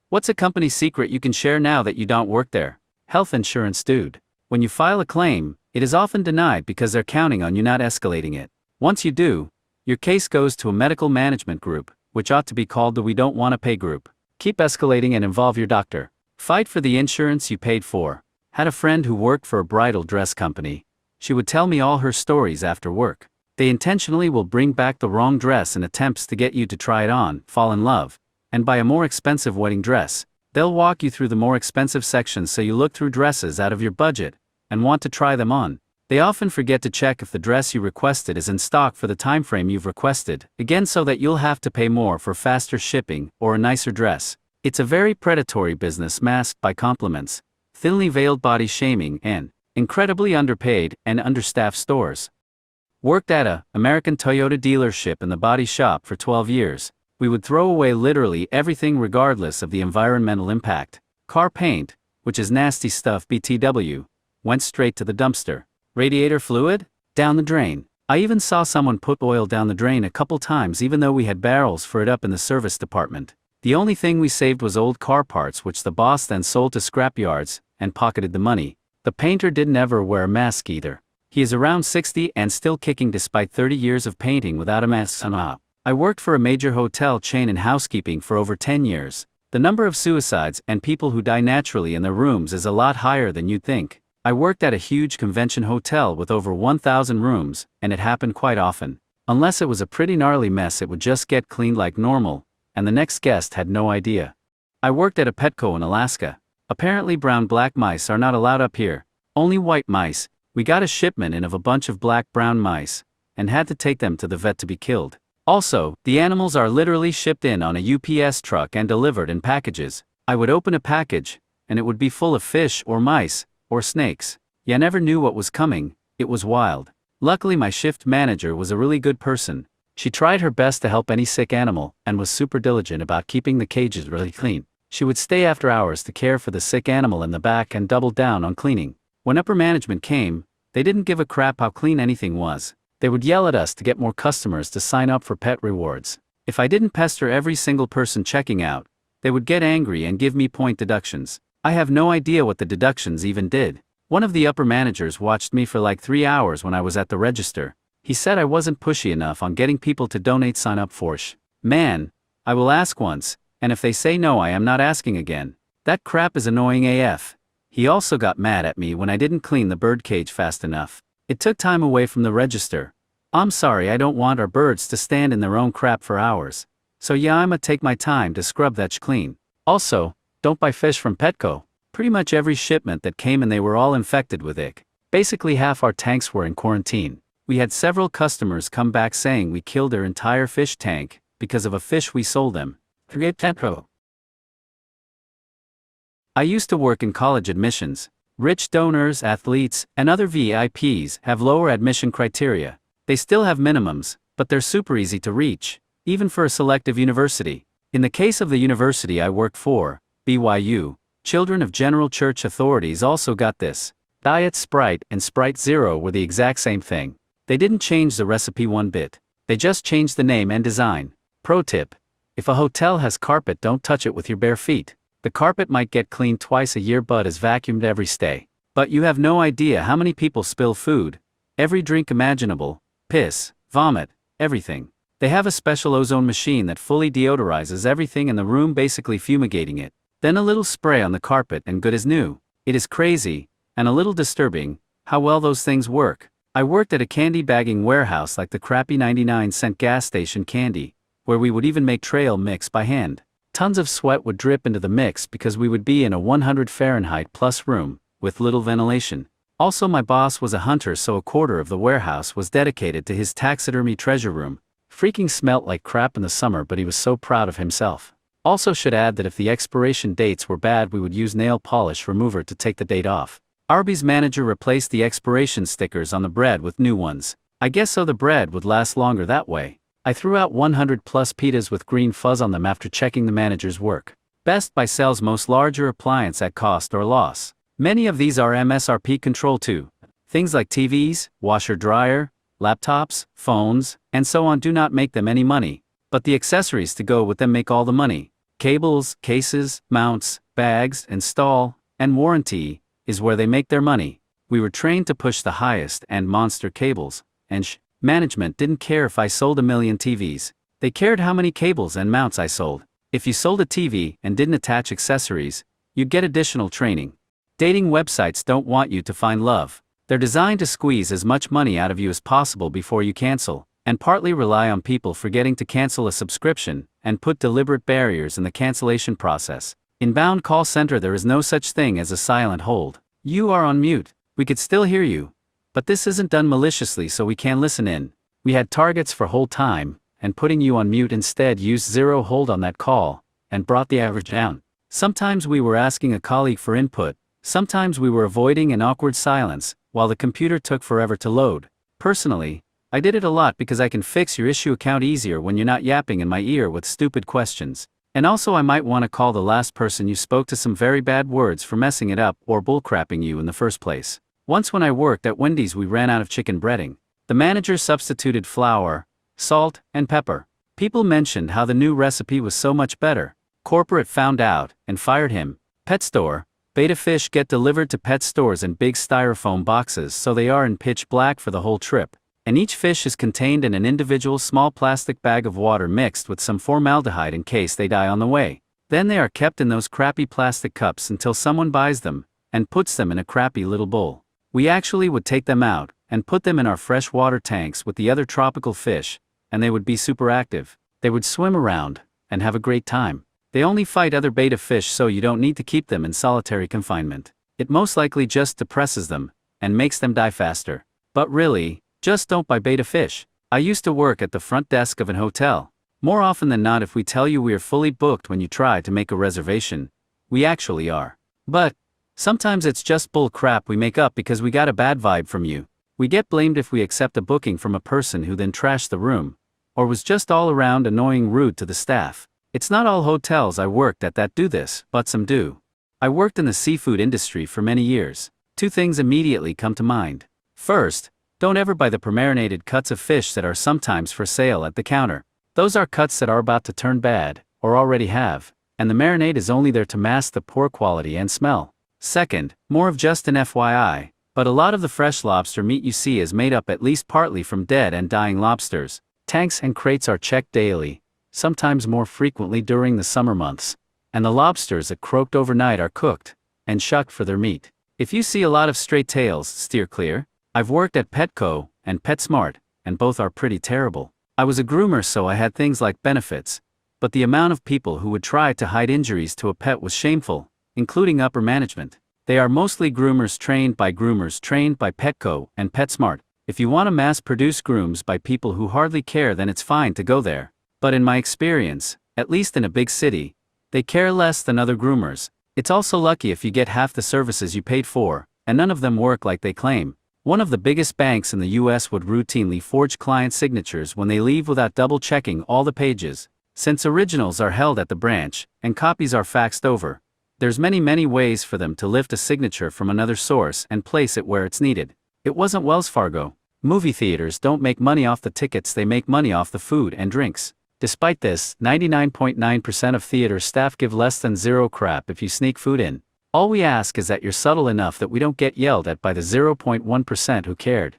What's a company secret you can share now that you don't work there? Health insurance dude. When you file a claim, it is often denied because they're counting on you not escalating it. Once you do, your case goes to a medical management group, which ought to be called the We Don't Want to Pay group. Keep escalating and involve your doctor. Fight for the insurance you paid for. Had a friend who worked for a bridal dress company. She would tell me all her stories after work. They intentionally will bring back the wrong dress in attempts to get you to try it on, fall in love, and buy a more expensive wedding dress. They'll walk you through the more expensive sections so you look through dresses out of your budget and want to try them on. They often forget to check if the dress you requested is in stock for the time frame you've requested, again so that you'll have to pay more for faster shipping or a nicer dress. It's a very predatory business masked by compliments, thinly veiled body shaming, and incredibly underpaid and understaffed stores. Worked at a American Toyota dealership in the body shop for 12 years. We would throw away literally everything regardless of the environmental impact. Car paint, which is nasty stuff BTW, went straight to the dumpster. Radiator fluid? Down the drain. I even saw someone put oil down the drain a couple times even though we had barrels for it up in the service department. The only thing we saved was old car parts which the boss then sold to scrap yards and pocketed the money. The painter didn't ever wear a mask either. He is around 60 and still kicking despite 30 years of painting without a mask on. I worked for a major hotel chain in housekeeping for over 10 years. The number of suicides and people who die naturally in their rooms is a lot higher than you'd think. I worked at a huge convention hotel with over 1,000 rooms, and it happened quite often. Unless it was a pretty gnarly mess, it would just get cleaned like normal, and the next guest had no idea. I worked at a Petco in Alaska. Apparently brown-black mice are not allowed up here, only white mice. We got a shipment in of a bunch of black-brown mice, and had to take them to the vet to be killed. Also, the animals are literally shipped in on a UPS truck and delivered in packages. I would open a package, and it would be full of fish or mice, or snakes. You never knew what was coming. It was wild. Luckily my shift manager was a really good person. She tried her best to help any sick animal, and was super diligent about keeping the cages really clean. She would stay after hours to care for the sick animal in the back and double down on cleaning. When upper management came, they didn't give a crap how clean anything was. They would yell at us to get more customers to sign up for pet rewards. If I didn't pester every single person checking out, they would get angry and give me point deductions. I have no idea what the deductions even did. One of the upper managers watched me for like 3 hours when I was at the register. He said I wasn't pushy enough on getting people to donate sign up for sh. Man, I will ask once, and if they say no I am not asking again. That crap is annoying AF. He also got mad at me when I didn't clean the bird cage fast enough. It took time away from the register. I'm sorry, I don't want our birds to stand in their own crap for hours. So yeah, I'ma take my time to scrub that sh clean. Also, don't buy fish from Petco. Pretty much every shipment that came in they were all infected with ick. Basically half our tanks were in quarantine. We had several customers come back saying we killed their entire fish tank because of a fish we sold them. Forget Petco. I used to work in college admissions. Rich donors, athletes, and other VIPs have lower admission criteria. They still have minimums, but they're super easy to reach, even for a selective university. In the case of the university I worked for, BYU, children of general church authorities also got this. Diet Sprite and Sprite Zero were the exact same thing. They didn't change the recipe one bit. They just changed the name and design. Pro tip: if a hotel has carpet, don't touch it with your bare feet. The carpet might get cleaned twice a year but is vacuumed every stay. But you have no idea how many people spill food, every drink imaginable, piss, vomit, everything. They have a special ozone machine that fully deodorizes everything in the room, basically fumigating it. Then a little spray on the carpet and good as new. It is crazy, and a little disturbing, how well those things work. I worked at a candy bagging warehouse like the crappy 99-cent gas station candy, where we would even make trail mix by hand. Tons of sweat would drip into the mix because we would be in a 100 Fahrenheit plus room, with little ventilation. Also my boss was a hunter, so a quarter of the warehouse was dedicated to his taxidermy treasure room. Freaking smelt like crap in the summer, but he was so proud of himself. Also should add that if the expiration dates were bad we would use nail polish remover to take the date off. Arby's manager replaced the expiration stickers on the bread with new ones. I guess so the bread would last longer that way. I threw out 100 plus pitas with green fuzz on them after checking the manager's work. Best Buy sells most larger appliance at cost or loss. Many of these are MSRP control too. Things like TVs, washer dryer, laptops, phones, and so on do not make them any money, but the accessories to go with them make all the money. Cables, cases, mounts, bags, install, and warranty is where they make their money. We were trained to push the highest and monster cables, and management didn't care if I sold 1,000,000 TVs. They cared how many cables and mounts I sold. If you sold a TV and didn't attach accessories, you'd get additional training. Dating websites don't want you to find love. They're designed to squeeze as much money out of you as possible before you cancel, and partly rely on people forgetting to cancel a subscription, and put deliberate barriers in the cancellation process. In Bound Call Center there is no such thing as a silent hold. You are on mute. We could still hear you. But this isn't done maliciously so we can listen in. We had targets for hold time, and putting you on mute instead used zero hold on that call, and brought the average down. Sometimes we were asking a colleague for input, sometimes we were avoiding an awkward silence, while the computer took forever to load. Personally, I did it a lot because I can fix your issue account easier when you're not yapping in my ear with stupid questions. And also I might want to call the last person you spoke to some very bad words for messing it up or bullcrapping you in the first place. Once when I worked at Wendy's we ran out of chicken breading. The manager substituted flour, salt, and pepper. People mentioned how the new recipe was so much better. Corporate found out and fired him. Pet store. Betta fish get delivered to pet stores in big styrofoam boxes so they are in pitch black for the whole trip. And each fish is contained in an individual small plastic bag of water mixed with some formaldehyde in case they die on the way. Then they are kept in those crappy plastic cups until someone buys them, and puts them in a crappy little bowl. We actually would take them out, and put them in our fresh water tanks with the other tropical fish, and they would be super active. They would swim around, and have a great time. They only fight other betta fish so you don't need to keep them in solitary confinement. It most likely just depresses them, and makes them die faster. But really, just don't buy betta fish. I used to work at the front desk of an hotel. More often than not if we tell you we are fully booked when you try to make a reservation, we actually are. But sometimes it's just bull crap we make up because we got a bad vibe from you. We get blamed if we accept a booking from a person who then trashed the room, or was just all around annoying rude to the staff. It's not all hotels I worked at that do this, but some do. I worked in the seafood industry for many years. Two things immediately come to mind. First, don't ever buy the pre-marinated cuts of fish that are sometimes for sale at the counter. Those are cuts that are about to turn bad, or already have, and the marinade is only there to mask the poor quality and smell. Second, more of just an FYI, but a lot of the fresh lobster meat you see is made up at least partly from dead and dying lobsters. Tanks and crates are checked daily, sometimes more frequently during the summer months, and the lobsters that croaked overnight are cooked and shucked for their meat. If you see a lot of straight tails, steer clear. I've worked at Petco and PetSmart, and both are pretty terrible. I was a groomer so I had things like benefits, but the amount of people who would try to hide injuries to a pet was shameful, including upper management. They are mostly groomers trained by Petco and PetSmart. If you want to mass-produce grooms by people who hardly care then it's fine to go there. But in my experience, at least in a big city, they care less than other groomers. It's also lucky if you get half the services you paid for, and none of them work like they claim. One of the biggest banks in the US would routinely forge client signatures when they leave without double-checking all the pages. Since originals are held at the branch, and copies are faxed over, there's many ways for them to lift a signature from another source and place it where it's needed. It wasn't Wells Fargo. Movie theaters don't make money off the tickets, they make money off the food and drinks. Despite this, 99.9% of theater staff give less than zero crap if you sneak food in. All we ask is that you're subtle enough that we don't get yelled at by the 0.1% who cared.